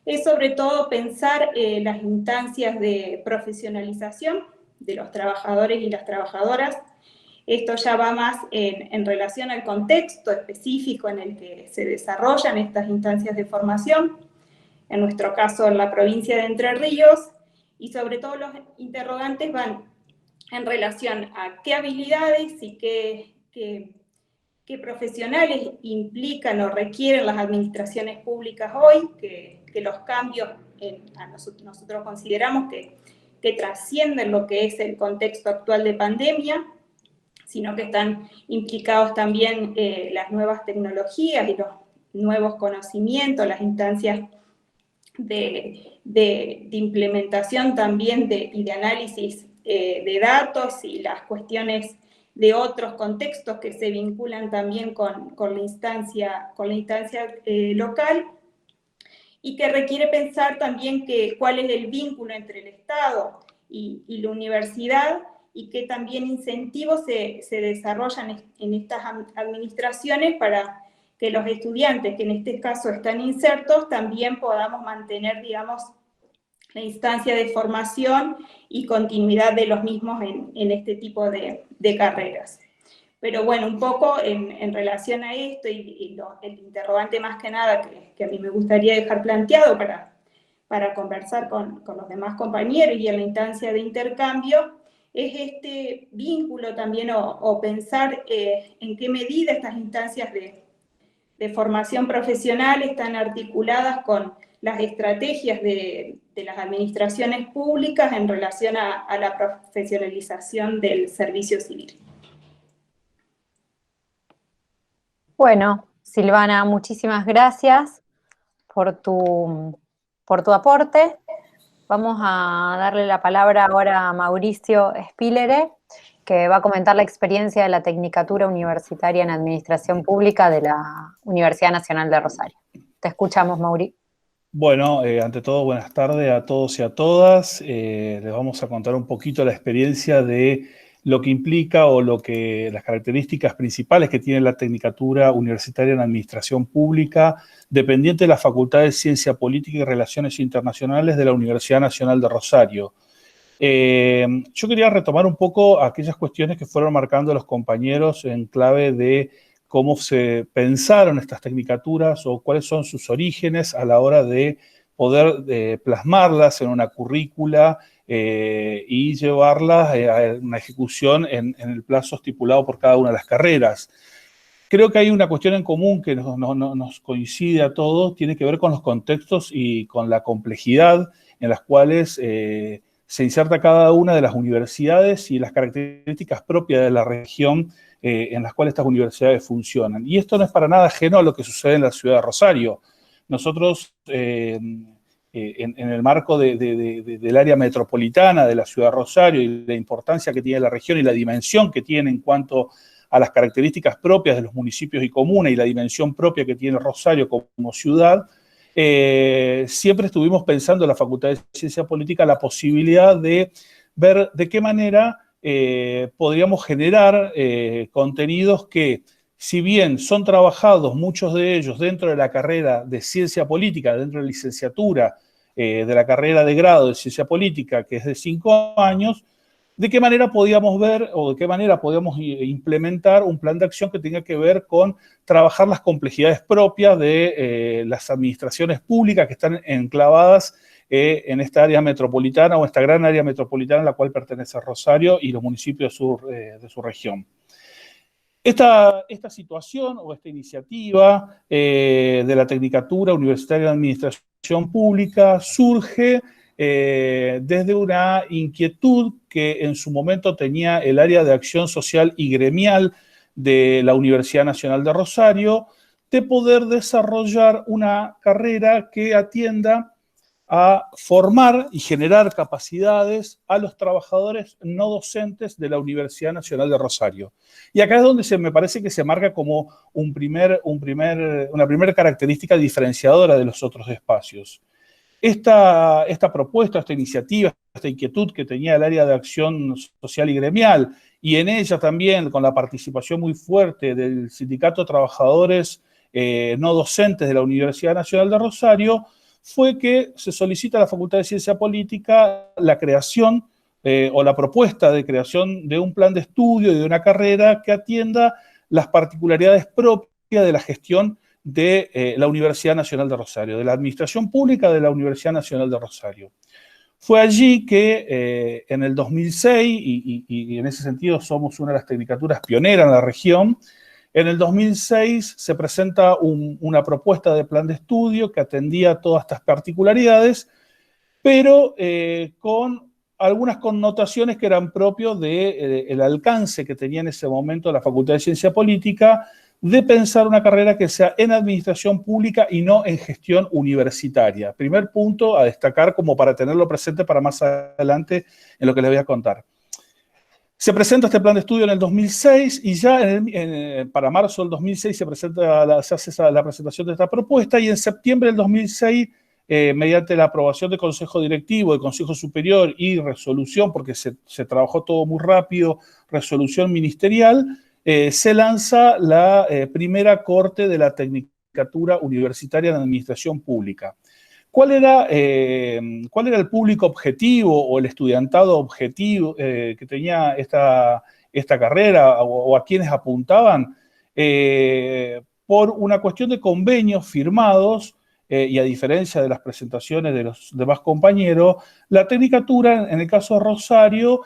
es sobre todo pensar las instancias de profesionalización de los trabajadores y las trabajadoras. Esto ya va más en relación al contexto específico en el que se desarrollan estas instancias de formación, en nuestro caso en la provincia de Entre Ríos, y sobre todo los interrogantes van en relación a qué habilidades y qué profesionales implican o requieren las administraciones públicas hoy, que los cambios nosotros consideramos que trascienden lo que es el contexto actual de pandemia, sino que están implicados también las nuevas tecnologías y los nuevos conocimientos, las instancias de implementación también y de análisis de datos y las cuestiones de otros contextos que se vinculan también con la instancia local, y que requiere pensar también cuál es el vínculo entre el Estado y la universidad, y qué también incentivos se desarrollan en estas administraciones para que los estudiantes, que en este caso están insertos, también podamos mantener, digamos, la instancia de formación y continuidad de los mismos en este tipo de carreras. Pero bueno, un poco en relación a esto y el interrogante más que nada que a mí me gustaría dejar planteado para conversar con los demás compañeros y en la instancia de intercambio, es este vínculo también o pensar en qué medida estas instancias de formación profesional están articuladas con las estrategias de las administraciones públicas en relación a la profesionalización del servicio civil. Bueno, Silvana, muchísimas gracias por tu aporte. Vamos a darle la palabra ahora a Mauricio Spilere, que va a comentar la experiencia de la Tecnicatura Universitaria en Administración Pública de la Universidad Nacional de Rosario. Te escuchamos, Mauri. Bueno, ante todo, buenas tardes a todos y a todas. Les vamos a contar un poquito la experiencia de lo que implica o las características principales que tiene la Tecnicatura Universitaria en Administración Pública, dependiente de la Facultad de Ciencia Política y Relaciones Internacionales de la Universidad Nacional de Rosario. Yo quería retomar un poco aquellas cuestiones que fueron marcando los compañeros en clave de cómo se pensaron estas tecnicaturas o cuáles son sus orígenes a la hora de poder plasmarlas en una currícula y llevarlas a una ejecución en el plazo estipulado por cada una de las carreras. Creo que hay una cuestión en común que nos coincide a todos, tiene que ver con los contextos y con la complejidad en las cuales se inserta cada una de las universidades y las características propias de la región en las cuales estas universidades funcionan. Y esto no es para nada ajeno a lo que sucede en la ciudad de Rosario. Nosotros, en el marco del área metropolitana de la ciudad de Rosario y la importancia que tiene la región y la dimensión que tiene en cuanto a las características propias de los municipios y comunas y la dimensión propia que tiene Rosario como ciudad, siempre estuvimos pensando en la Facultad de Ciencia Política la posibilidad de ver de qué manera podríamos generar contenidos que, si bien son trabajados muchos de ellos dentro de la carrera de Ciencia Política, dentro de la licenciatura de la carrera de grado de Ciencia Política, que es de 5 años, de qué manera podíamos ver o de qué manera podíamos implementar un plan de acción que tenga que ver con trabajar las complejidades propias de las administraciones públicas que están enclavadas en esta área metropolitana o esta gran área metropolitana a la cual pertenece Rosario y los municipios de su región. Esta situación o esta iniciativa de la Tecnicatura Universitaria de Administración Pública surge desde una inquietud que en su momento tenía el área de acción social y gremial de la Universidad Nacional de Rosario, de poder desarrollar una carrera que atienda a formar y generar capacidades a los trabajadores no docentes de la Universidad Nacional de Rosario. Y acá es donde me parece que se marca como una primera característica diferenciadora de los otros espacios. Esta propuesta, esta iniciativa, esta inquietud que tenía el área de acción social y gremial, y en ella también con la participación muy fuerte del Sindicato de Trabajadores no docentes de la Universidad Nacional de Rosario, fue que se solicita a la Facultad de Ciencia Política la creación o la propuesta de creación de un plan de estudio y de una carrera que atienda las particularidades propias de la gestión de la Universidad Nacional de Rosario, de la administración pública de la Universidad Nacional de Rosario. Fue allí que en el 2006, y en ese sentido somos una de las tecnicaturas pioneras en la región, en el 2006 se presenta una propuesta de plan de estudio que atendía todas estas particularidades, pero con algunas connotaciones que eran propios del alcance que tenía en ese momento la Facultad de Ciencia Política de pensar una carrera que sea en administración pública y no en gestión universitaria. Primer punto a destacar como para tenerlo presente para más adelante en lo que les voy a contar. Se presenta este plan de estudio en el 2006 y ya para marzo del 2006 se hace la presentación de esta propuesta y en septiembre del 2006, mediante la aprobación del Consejo Directivo, del Consejo Superior y resolución, porque se trabajó todo muy rápido, resolución ministerial, se lanza la primera corte de la Tecnicatura Universitaria en Administración Pública. ¿Cuál era el público objetivo o el estudiantado objetivo que tenía esta carrera o a quienes apuntaban? Por una cuestión de convenios firmados y a diferencia de las presentaciones de los demás compañeros, la Tecnicatura, en el caso de Rosario,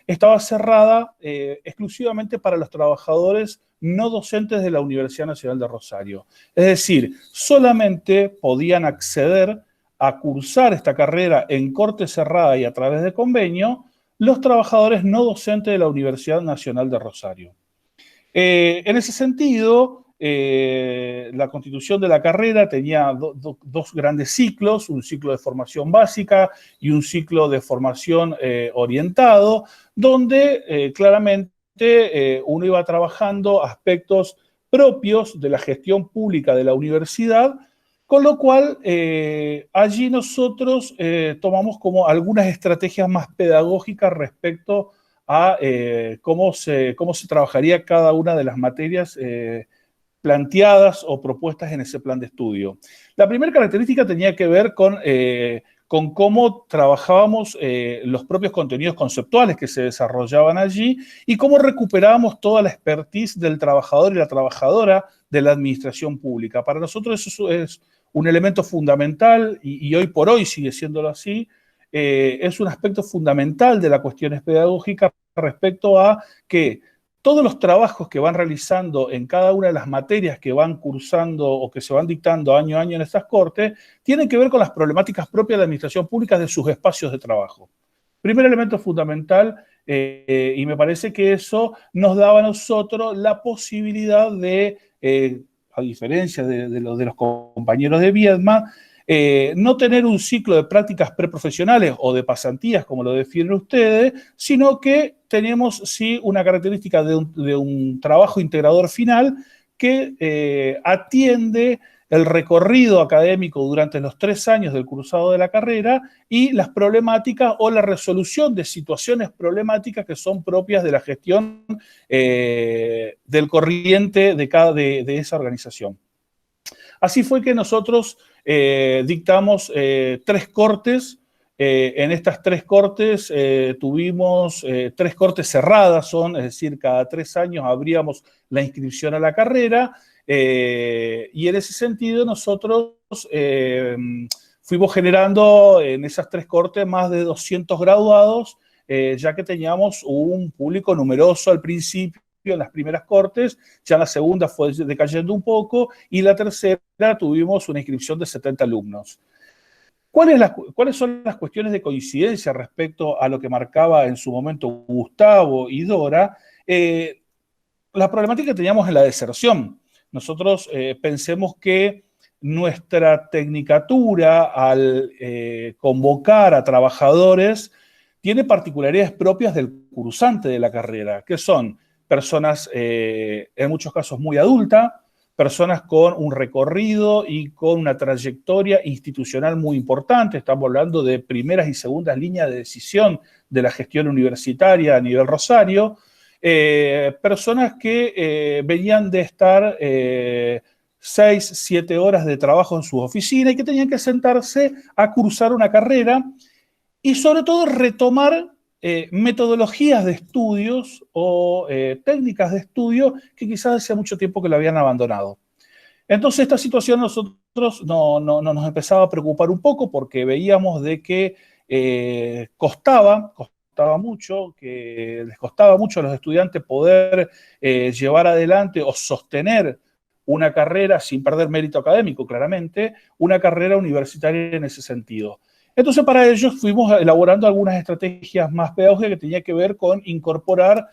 estaba cerrada exclusivamente para los trabajadores no docentes de la Universidad Nacional de Rosario. Es decir, solamente podían acceder a cursar esta carrera en corte cerrada y a través de convenio los trabajadores no docentes de la Universidad Nacional de Rosario. En ese sentido, la constitución de la carrera tenía dos grandes ciclos, un ciclo de formación básica y un ciclo de formación orientado, donde claramente uno iba trabajando aspectos propios de la gestión pública de la universidad, con lo cual allí nosotros tomamos como algunas estrategias más pedagógicas respecto a cómo se trabajaría cada una de las materias planteadas o propuestas en ese plan de estudio. La primera característica tenía que ver con cómo trabajábamos los propios contenidos conceptuales que se desarrollaban allí y cómo recuperábamos toda la expertise del trabajador y la trabajadora de la administración pública. Para nosotros eso es un elemento fundamental y hoy por hoy sigue siéndolo así. Es un aspecto fundamental de las cuestiones pedagógicas respecto a que todos los trabajos que van realizando en cada una de las materias que van cursando o que se van dictando año a año en estas cortes, tienen que ver con las problemáticas propias de la administración pública de sus espacios de trabajo. Primer elemento fundamental, y me parece que eso nos daba a nosotros la posibilidad de, a diferencia de los compañeros de Viedma, no tener un ciclo de prácticas preprofesionales o de pasantías, como lo definen ustedes, sino que tenemos sí una característica de un trabajo integrador final que atiende el recorrido académico durante los 3 años del cursado de la carrera y las problemáticas o la resolución de situaciones problemáticas que son propias de la gestión del corriente de esa organización. Así fue que nosotros dictamos 3 cortes. En estas 3 cortes tuvimos 3 cortes cerradas, es decir, cada 3 años abríamos la inscripción a la carrera y en ese sentido nosotros fuimos generando en esas 3 cortes más de 200 graduados, ya que teníamos un público numeroso al principio en las primeras cortes, ya en la segunda fue decayendo un poco y la tercera tuvimos una inscripción de 70 alumnos. ¿Cuáles son las cuestiones de coincidencia respecto a lo que marcaba en su momento Gustavo y Dora? La problemática que teníamos en la deserción. Nosotros pensemos que nuestra tecnicatura al convocar a trabajadores tiene particularidades propias del cursante de la carrera, que son personas en muchos casos muy adultas, personas con un recorrido y con una trayectoria institucional muy importante. Estamos hablando de primeras y segundas líneas de decisión de la gestión universitaria a nivel Rosario. Personas que venían de estar 6, 7 horas de trabajo en su oficina y que tenían que sentarse a cursar una carrera y sobre todo retomar metodologías de estudios o técnicas de estudio que quizás hace mucho tiempo que lo habían abandonado. Entonces esta situación a nosotros no nos empezaba a preocupar un poco porque veíamos de que costaba mucho, que les costaba mucho a los estudiantes poder llevar adelante o sostener una carrera sin perder mérito académico, claramente, una carrera universitaria en ese sentido. Entonces, para ello fuimos elaborando algunas estrategias más pedagógicas que tenían que ver con incorporar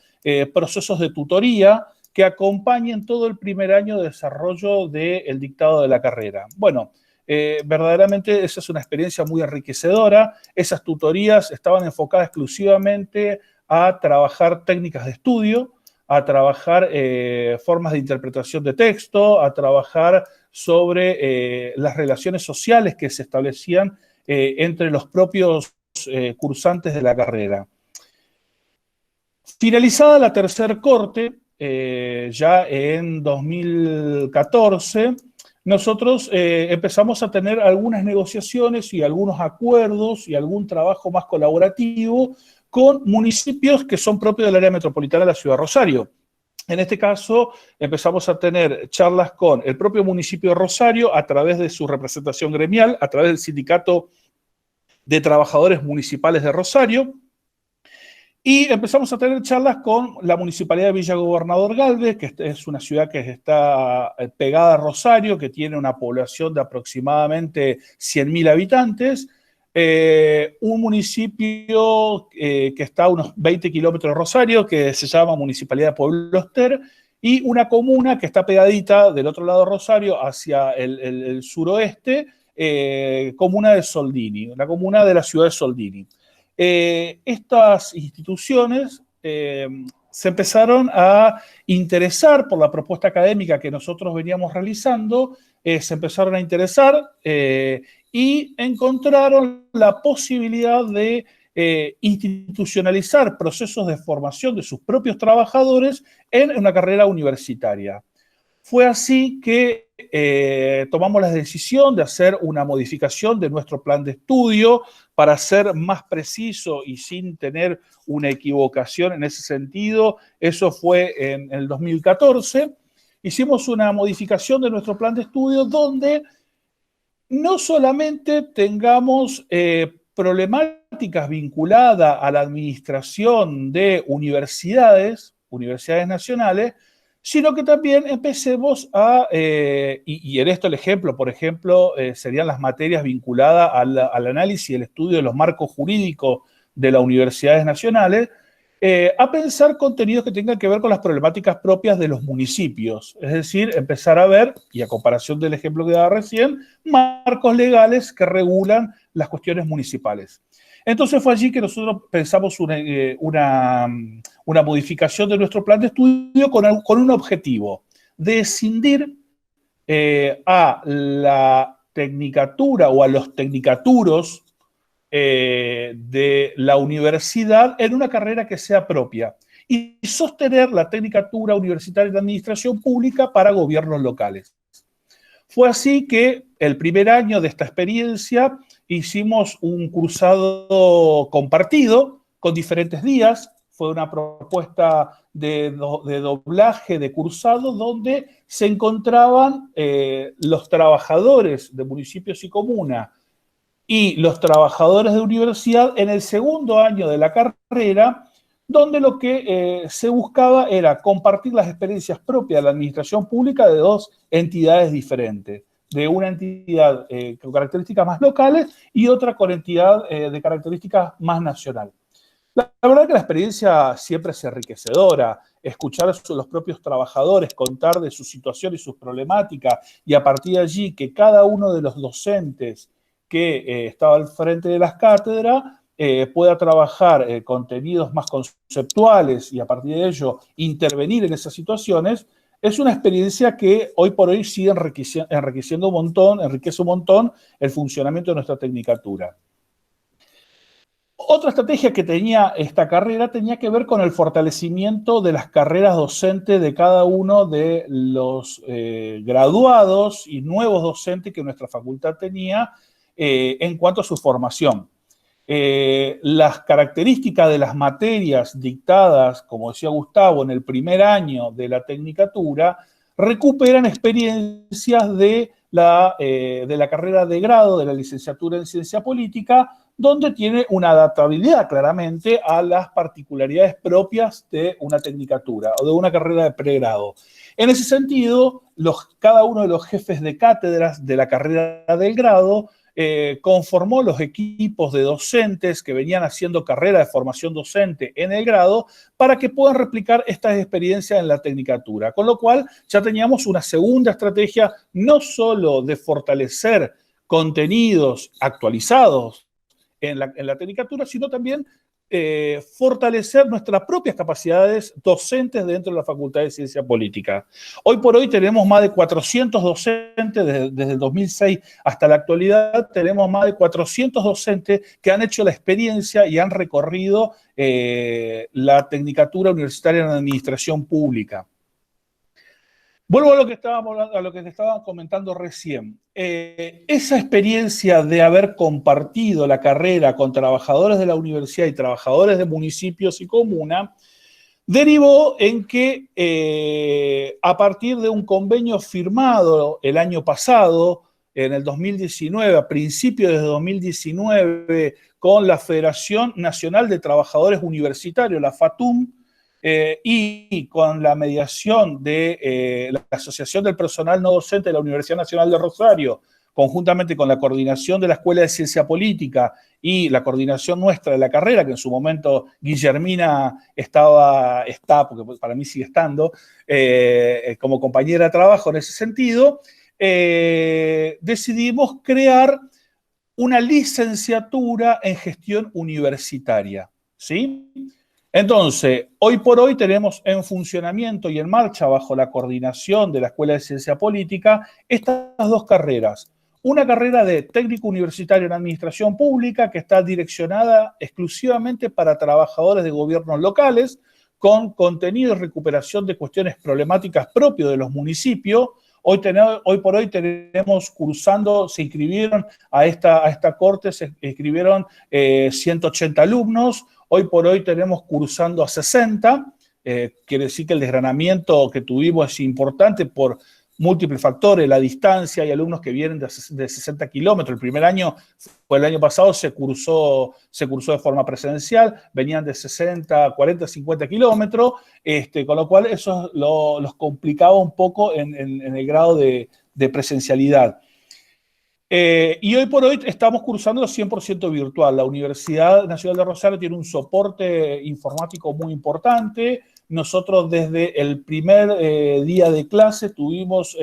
procesos de tutoría que acompañen todo el primer año de desarrollo del dictado de la carrera. Bueno, verdaderamente esa es una experiencia muy enriquecedora. Esas tutorías estaban enfocadas exclusivamente a trabajar técnicas de estudio, a trabajar formas de interpretación de texto, a trabajar sobre las relaciones sociales que se establecían entre los propios cursantes de la carrera. Finalizada la tercer corte, ya en 2014, nosotros empezamos a tener algunas negociaciones y algunos acuerdos y algún trabajo más colaborativo con municipios que son propios del área metropolitana de la ciudad de Rosario. En este caso, empezamos a tener charlas con el propio municipio de Rosario a través de su representación gremial, a través del Sindicato de Trabajadores Municipales de Rosario, Y empezamos a tener charlas con la Municipalidad de Villa Gobernador Galvez, que es una ciudad que está pegada a Rosario, que tiene una población de aproximadamente 100.000 habitantes, un municipio que está a unos 20 kilómetros de Rosario, que se llama Municipalidad de Pueblo Ester, y una comuna que está pegadita del otro lado de Rosario hacia el suroeste, comuna de Soldini, la comuna de la ciudad de Soldini. Estas instituciones se empezaron a interesar por la propuesta académica que nosotros veníamos realizando, se empezaron a interesar y encontraron la posibilidad de institucionalizar procesos de formación de sus propios trabajadores en una carrera universitaria. Fue así que tomamos la decisión de hacer una modificación de nuestro plan de estudio para ser más preciso y sin tener una equivocación en ese sentido. Eso fue en el 2014. Hicimos una modificación de nuestro plan de estudio donde no solamente tengamos problemáticas vinculadas a la administración de universidades nacionales, sino que también empecemos a, y en esto el ejemplo, por ejemplo, serían las materias vinculadas al análisis y el estudio de los marcos jurídicos de las universidades nacionales, a pensar contenidos que tengan que ver con las problemáticas propias de los municipios. Es decir, empezar a ver, y a comparación del ejemplo que daba recién, marcos legales que regulan las cuestiones municipales. Entonces fue allí que nosotros pensamos una modificación de nuestro plan de estudio con un objetivo, de escindir a la tecnicatura o a los tecnicaturos de la universidad en una carrera que sea propia y sostener la tecnicatura universitaria de administración pública para gobiernos locales. Fue así que el primer año de esta experiencia hicimos un cursado compartido con diferentes días. Fue una propuesta de doblaje de cursado donde se encontraban los trabajadores de municipios y comunas y los trabajadores de universidad en el segundo año de la carrera, donde lo que se buscaba era compartir las experiencias propias de la administración pública de dos entidades diferentes, de una entidad con características más locales y otra con entidad de características más nacional. La verdad que la experiencia siempre es enriquecedora, escuchar a los propios trabajadores, contar de su situación y sus problemáticas, y a partir de allí que cada uno de los docentes que estaba al frente de las cátedras pueda trabajar contenidos más conceptuales y a partir de ello intervenir en esas situaciones, es una experiencia que hoy por hoy sigue enriqueciendo un montón, enriquece un montón el funcionamiento de nuestra tecnicatura. Otra estrategia que tenía esta carrera tenía que ver con el fortalecimiento de las carreras docentes de cada uno de los graduados y nuevos docentes que nuestra facultad tenía en cuanto a su formación. Las características de las materias dictadas, como decía Gustavo, en el primer año de la tecnicatura, recuperan experiencias de la carrera de grado, de la licenciatura en Ciencia Política, donde tiene una adaptabilidad claramente a las particularidades propias de una tecnicatura o de una carrera de pregrado. En ese sentido, cada uno de los jefes de cátedras de la carrera del grado conformó los equipos de docentes que venían haciendo carrera de formación docente en el grado para que puedan replicar estas experiencias en la tecnicatura. Con lo cual ya teníamos una segunda estrategia no solo de fortalecer contenidos actualizados en la tecnicatura, sino también fortalecer nuestras propias capacidades docentes dentro de la Facultad de Ciencia Política. Hoy por hoy tenemos más de 400 docentes, desde el 2006 hasta la actualidad, tenemos más de 400 docentes que han hecho la experiencia y han recorrido la tecnicatura universitaria en Administración Pública. Vuelvo a lo que te estaba comentando recién. Esa experiencia de haber compartido la carrera con trabajadores de la universidad y trabajadores de municipios y comunas derivó en que a partir de un convenio firmado el año pasado en el 2019, a principios de 2019, con la Federación Nacional de Trabajadores Universitarios, la FATUM, y con la mediación de la Asociación del Personal No Docente de la Universidad Nacional de Rosario, conjuntamente con la coordinación de la Escuela de Ciencia Política y la coordinación nuestra de la carrera, que en su momento Guillermina está, porque para mí sigue estando, como compañera de trabajo en ese sentido, decidimos crear una licenciatura en gestión universitaria, ¿sí? Entonces, hoy por hoy tenemos en funcionamiento y en marcha, bajo la coordinación de la Escuela de Ciencia Política, estas dos carreras. Una carrera de técnico universitario en administración pública que está direccionada exclusivamente para trabajadores de gobiernos locales, con contenido y recuperación de cuestiones problemáticas propios de los municipios. Hoy por hoy tenemos cursando, se inscribieron a esta corte, se inscribieron 180 alumnos. Hoy por hoy tenemos cursando a 60. Quiere decir que el desgranamiento que tuvimos es importante por múltiples factores, la distancia. Hay alumnos que vienen de 60 kilómetros. El primer año, fue el año pasado, se cursó de forma presencial, venían de 60, 40, 50 kilómetros, con lo cual eso los complicaba un poco en el grado de presencialidad. Y hoy por hoy estamos cursando 100% virtual. La Universidad Nacional de Rosario tiene un soporte informático muy importante. Nosotros desde el primer día de clase tuvimos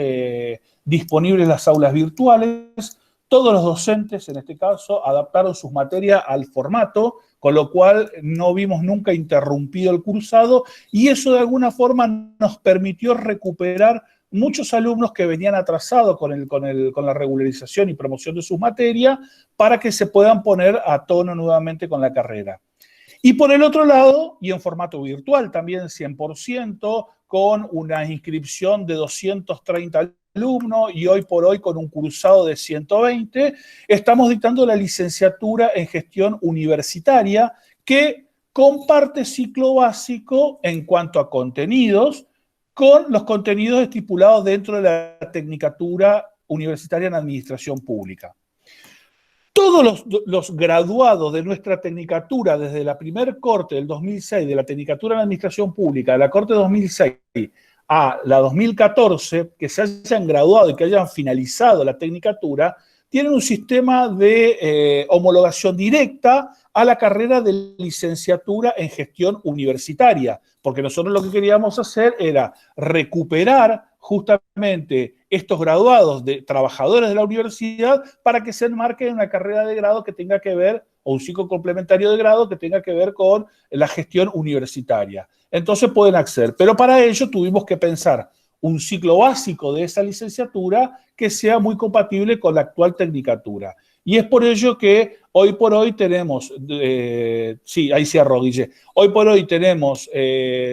disponibles las aulas virtuales. Todos los docentes, en este caso, adaptaron sus materias al formato, con lo cual no vimos nunca interrumpido el cursado, y eso de alguna forma nos permitió recuperar muchos alumnos que venían atrasados con la regularización y promoción de sus materias, para que se puedan poner a tono nuevamente con la carrera. Y por el otro lado, y en formato virtual también 100%, con una inscripción de 230 alumnos y hoy por hoy con un cursado de 120, estamos dictando la licenciatura en gestión universitaria, que comparte ciclo básico en cuanto a contenidos con los contenidos estipulados dentro de la Tecnicatura Universitaria en Administración Pública. Todos los graduados de nuestra tecnicatura, desde la primer corte del 2006, de la Tecnicatura en Administración Pública, de la corte 2006 a la 2014, que se hayan graduado y que hayan finalizado la tecnicatura, tienen un sistema de homologación directa a la carrera de licenciatura en gestión universitaria, porque nosotros lo que queríamos hacer era recuperar justamente estos graduados de trabajadores de la universidad para que se enmarquen en una carrera de grado que tenga que ver, o un ciclo complementario de grado que tenga que ver con la gestión universitaria. Entonces pueden acceder, pero para ello tuvimos que pensar un ciclo básico de esa licenciatura que sea muy compatible con la actual tecnicatura. Y es por ello que hoy por hoy tenemos, sí, ahí cierro, Guille, hoy por hoy tenemos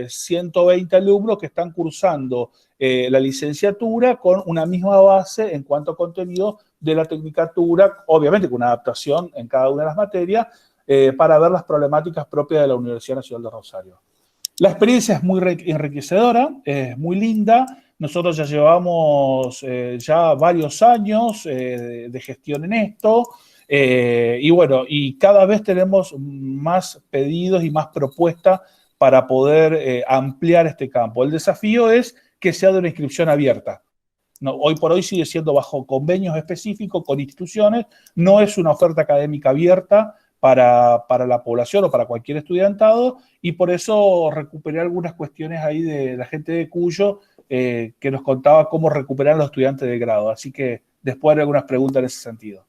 120 alumnos que están cursando la licenciatura con una misma base en cuanto a contenido de la tecnicatura, obviamente con una adaptación en cada una de las materias, para ver las problemáticas propias de la Universidad Nacional de Rosario. La experiencia es muy enriquecedora, es muy linda. Nosotros ya llevamos ya varios años de gestión en esto, y bueno, y cada vez tenemos más pedidos y más propuestas para poder ampliar este campo. El desafío es que sea de una inscripción abierta. No, hoy por hoy sigue siendo bajo convenios específicos con instituciones, no es una oferta académica abierta para la población o para cualquier estudiantado, y por eso recuperé algunas cuestiones ahí de la gente de Cuyo, que nos contaba cómo recuperar a los estudiantes de grado. Así que después haré algunas preguntas en ese sentido.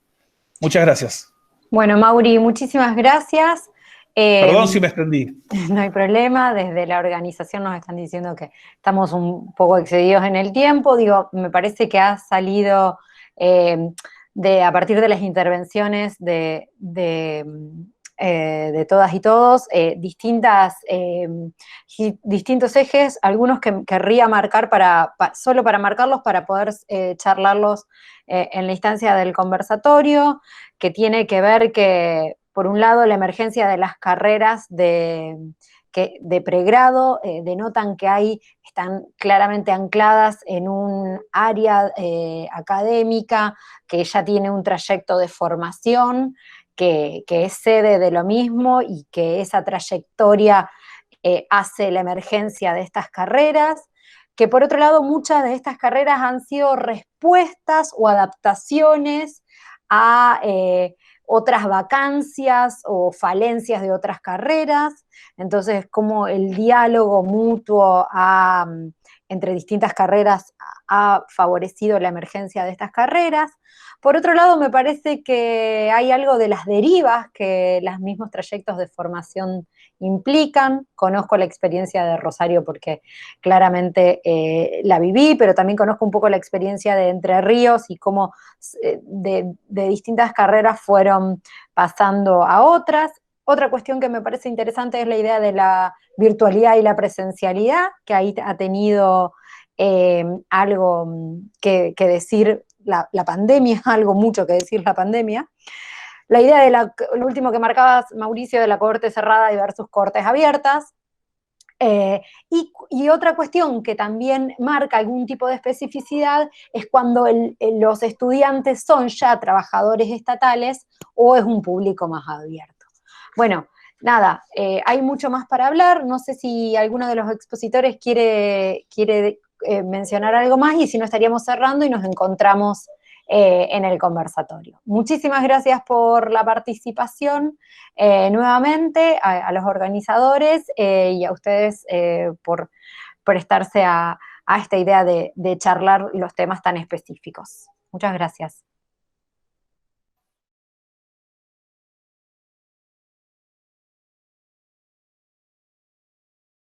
Muchas gracias. Bueno, Mauri, muchísimas gracias. Perdón si me extendí. No hay problema, desde la organización nos están diciendo que estamos un poco excedidos en el tiempo. Digo, me parece que ha salido a partir de las intervenciones de todas y todos, distintos ejes, algunos que querría marcar solo para marcarlos, para poder charlarlos en la instancia del conversatorio, que tiene que ver que, por un lado, la emergencia de las carreras que de pregrado denotan que están claramente ancladas en un área académica que ya tiene un trayecto de formación, que es sede de lo mismo y que esa trayectoria hace la emergencia de estas carreras, que por otro lado muchas de estas carreras han sido respuestas o adaptaciones a otras vacancias o falencias de otras carreras. Entonces, como el diálogo mutuo entre distintas carreras ha favorecido la emergencia de estas carreras. Por otro lado, me parece que hay algo de las derivas que los mismos trayectos de formación implican. Conozco la experiencia de Rosario porque claramente la viví, pero también conozco un poco la experiencia de Entre Ríos y cómo de distintas carreras fueron pasando a otras. Otra cuestión que me parece interesante es la idea de la virtualidad y la presencialidad, que ahí ha tenido algo que decir la pandemia, algo mucho que decir la pandemia. La idea de lo último que marcabas, Mauricio, de la cohorte cerrada y versus cohortes abiertas. Y otra cuestión que también marca algún tipo de especificidad es cuando los estudiantes son ya trabajadores estatales o es un público más abierto. Bueno, nada, hay mucho más para hablar. No sé si alguno de los expositores quiere mencionar algo más, y si no, estaríamos cerrando y nos encontramos en el conversatorio. Muchísimas gracias por la participación nuevamente, a los organizadores y a ustedes por prestarse a esta idea de charlar los temas tan específicos. Muchas gracias.